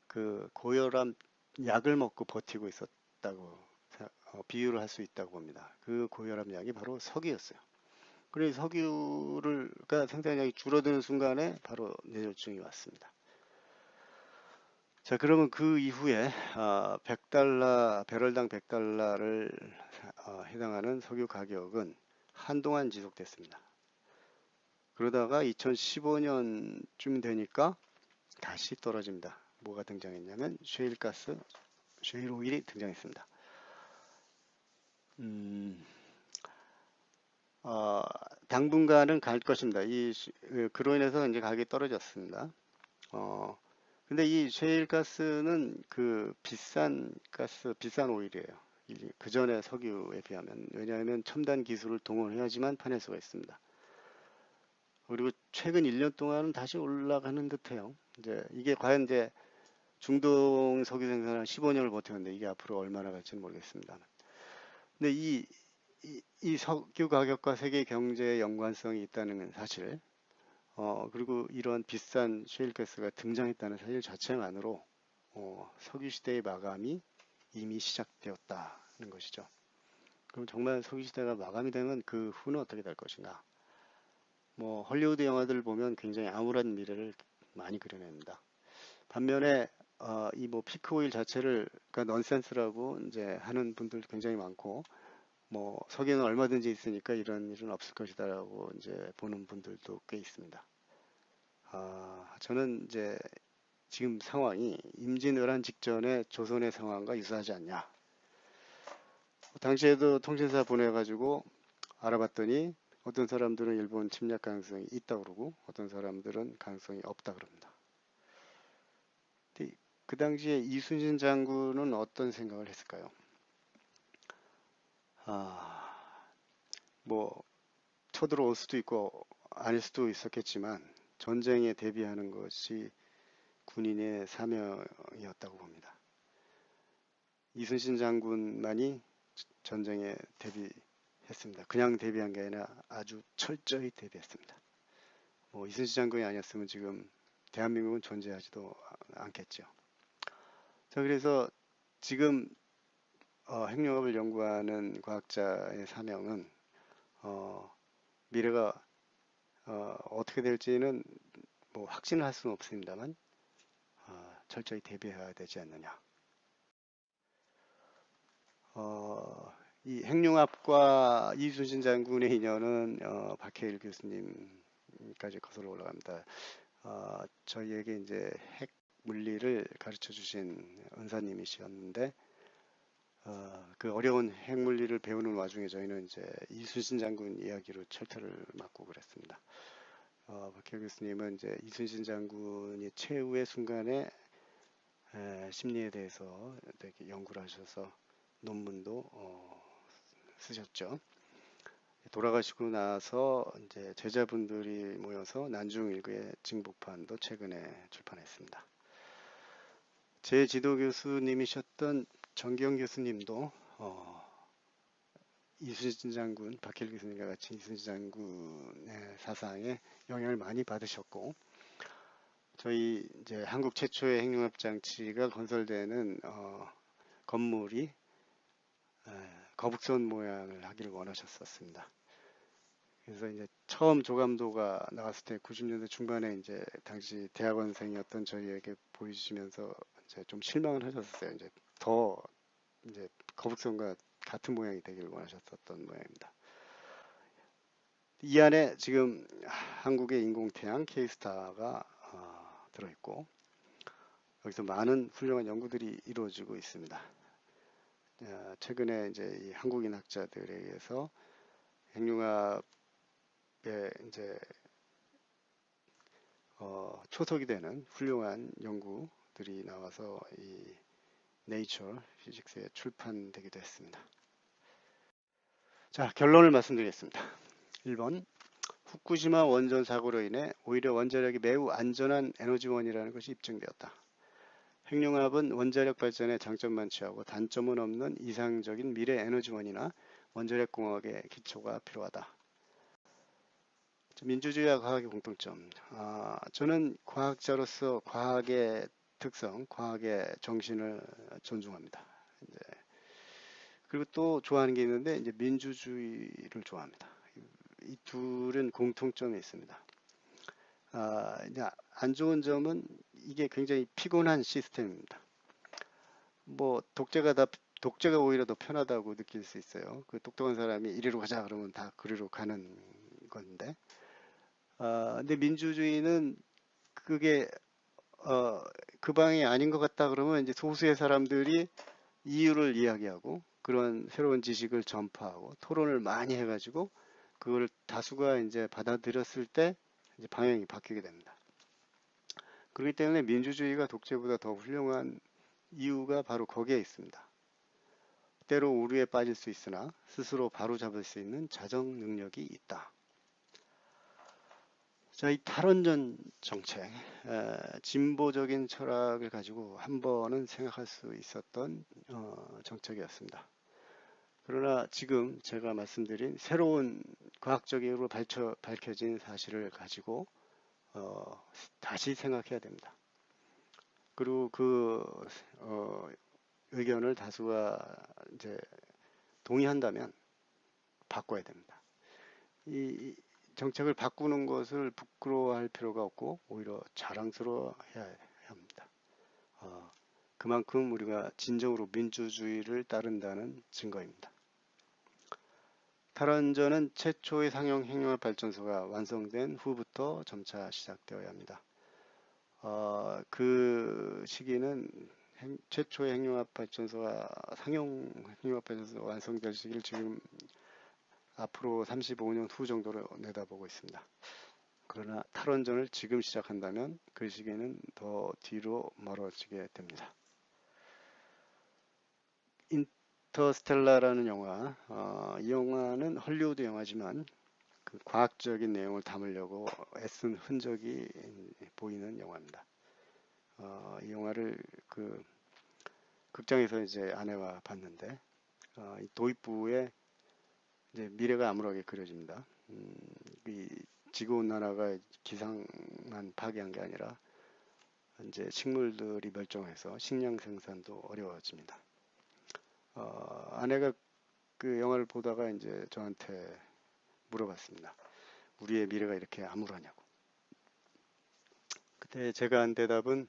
그 고혈압 약을 먹고 버티고 있었다고 비유를 할 수 있다고 봅니다. 그 고혈압 약이 바로 석유였어요. 그래서 석유가 생산량이 줄어드는 순간에 바로 뇌졸중이 왔습니다. 자, 그러면 그 이후에 100달러, 배럴당 100달러를 해당하는 석유 가격은 한동안 지속됐습니다. 그러다가 2015년쯤 되니까 다시 떨어집니다. 뭐가 등장했냐면 셰일가스, 셰일 오일이 등장했습니다. 당분간은 갈 것입니다. 그로 인해서 이제 가격이 떨어졌습니다. 근데 이 셰일가스는 그 비싼 가스, 비싼 오일이에요. 그 전에 석유에 비하면. 왜냐하면 첨단 기술을 동원해야지만 파낼 수가 있습니다. 그리고 최근 1년 동안은 다시 올라가는 듯해요. 이제 이게 과연 이제 중동 석유 생산을 15년을 버텼는데 이게 앞으로 얼마나 갈지는 모르겠습니다. 근데 이 석유 가격과 세계 경제의 연관성이 있다는 사실, 그리고 이러한 비싼 셰일가스가 등장했다는 사실 자체만으로 석유 시대의 마감이 이미 시작되었다는 것이죠. 그럼 정말 석유 시대가 마감이 되면 그 후는 어떻게 될 것인가? 뭐 헐리우드 영화들을 보면 굉장히 암울한 미래를 많이 그려냅니다. 반면에 이 뭐 피크 오일 자체를 그러니까 넌센스라고 이제 하는 분들 굉장히 많고 뭐 석유는 얼마든지 있으니까 이런 일은 없을 것이다라고 이제 보는 분들도 꽤 있습니다. 저는 이제 지금 상황이 임진왜란 직전의 조선의 상황과 유사하지 않냐. 당시에도 통신사 보내가지고 알아봤더니 어떤 사람들은 일본 침략 가능성이 있다고 그러고 어떤 사람들은 가능성이 없다 그럽니다. 그 당시에 이순신 장군은 어떤 생각을 했을까요? 뭐 쳐들어올 수도 있고 아닐 수도 있었겠지만 전쟁에 대비하는 것이 군인의 사명이었다고 봅니다. 이순신 장군만이 전쟁에 대비했습니다. 그냥 대비한 게 아니라 아주 철저히 대비했습니다. 뭐 이순신 장군이 아니었으면 지금 대한민국은 존재하지도 않겠죠. 자, 그래서 지금 핵융합을 연구하는 과학자의 사명은 미래가 어떻게 될지는 뭐 확신을 할 수는 없습니다만 철저히 대비해야 되지 않느냐. 이 핵융합과 이순신 장군의 인연은 박해일 교수님까지 거슬러 올라갑니다. 저희에게 이제 핵 물리를 가르쳐 주신 은사님이셨는데 그 어려운 핵 물리를 배우는 와중에 저희는 이제 이순신 장군 이야기로 철퇴를 맞고 그랬습니다. 박해일 교수님은 이제 이순신 장군이 최후의 순간에 심리에 대해서 되게 연구를 하셔서 논문도 쓰셨죠. 돌아가시고 나서 이제 제자분들이 모여서 난중일기의 증복판도 최근에 출판했습니다. 제 지도 교수님이셨던 정기영 교수님도 이순신 장군, 박해일 교수님과 같이 이순신 장군의 사상에 영향을 많이 받으셨고, 저희 이제 한국 최초의 핵융합 장치가 건설되는 건물이 거북선 모양을 하기를 원하셨었습니다. 그래서 이제 처음 조감도가 나왔을 때 90년대 중반에 이제 당시 대학원생이었던 저희에게 보여주시면서 이제 좀 실망을 하셨었어요. 이제 더 이제 거북선과 같은 모양이 되기를 원하셨었던 모양입니다. 이 안에 지금 한국의 인공태양 K스타가 들어있고 여기서 많은 훌륭한 연구들이 이루어지고 있습니다. 최근에 이제 이 한국인 학자들에 의해서 핵융합에 이제 초석이 되는 훌륭한 연구들이 나와서 이 네이처 피직스에 출판되기도 했습니다. 자, 결론을 말씀드리겠습니다. 1번, 후쿠시마 원전 사고로 인해 오히려 원자력이 매우 안전한 에너지원이라는 것이 입증되었다. 핵융합은 원자력 발전의 장점만 취하고 단점은 없는 이상적인 미래 에너지원이나 원자력 공학의 기초가 필요하다. 민주주의와 과학의 공통점. 저는 과학자로서 과학의 특성, 과학의 정신을 존중합니다. 그리고 또 좋아하는 게 있는데 이제 민주주의를 좋아합니다. 이 둘은 공통점이 있습니다. 이제 안 좋은 점은 이게 굉장히 피곤한 시스템입니다. 뭐 독재가 오히려 더 편하다고 느낄 수 있어요. 그 똑똑한 사람이 이리로 가자 그러면 다 그리로 가는 건데. 근데 민주주의는 그게 그 방이 아닌 것 같다 그러면 이제 소수의 사람들이 이유를 이야기하고 그런 새로운 지식을 전파하고 토론을 많이 해가지고 그걸 다수가 이제 받아들였을 때 이제 방향이 바뀌게 됩니다. 그렇기 때문에 민주주의가 독재보다 더 훌륭한 이유가 바로 거기에 있습니다. 때로 오류에 빠질 수 있으나 스스로 바로잡을 수 있는 자정 능력이 있다. 자, 이 탈원전 정책, 진보적인 철학을 가지고 한 번은 생각할 수 있었던 정책이었습니다. 그러나 지금 제가 말씀드린 새로운 과학적으로 밝혀진 사실을 가지고 다시 생각해야 됩니다. 그리고 그 의견을 다수가 이제 동의한다면 바꿔야 됩니다. 이 정책을 바꾸는 것을 부끄러워할 필요가 없고 오히려 자랑스러워해야 합니다. 그만큼 우리가 진정으로 민주주의를 따른다는 증거입니다. 탈원전은 최초의 상용 핵융합 발전소가 완성된 후부터 점차 시작되어야 합니다. 그 시기는 최초의 핵융합 발전소가 상용 핵융합 발전소가 완성될 시기를 지금 앞으로 35년 후 정도로 내다보고 있습니다. 그러나 탈원전을 지금 시작한다면 그 시기는 더 뒤로 멀어지게 됩니다. 인터스텔라라는 영화, 이 영화는 헐리우드 영화지만 그 과학적인 내용을 담으려고 애쓴 흔적이 보이는 영화입니다. 이 영화를 그 극장에서 이제 아내와 봤는데 이 도입부에 이제 미래가 암울하게 그려집니다. 이 지구온난화가 기상만 파괴한 게 아니라 이제 식물들이 멸종해서 식량 생산도 어려워집니다. 아내가 그 영화를 보다가 이제 저한테 물어봤습니다. 우리의 미래가 이렇게 암울하냐고. 그때 제가 한 대답은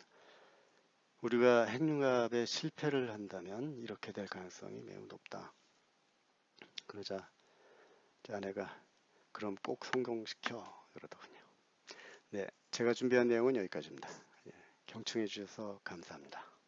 우리가 핵융합에 실패를 한다면 이렇게 될 가능성이 매우 높다. 그러자 제 아내가 그럼 꼭 성공시켜 그러더군요. 네, 제가 준비한 내용은 여기까지입니다. 예, 경청해 주셔서 감사합니다.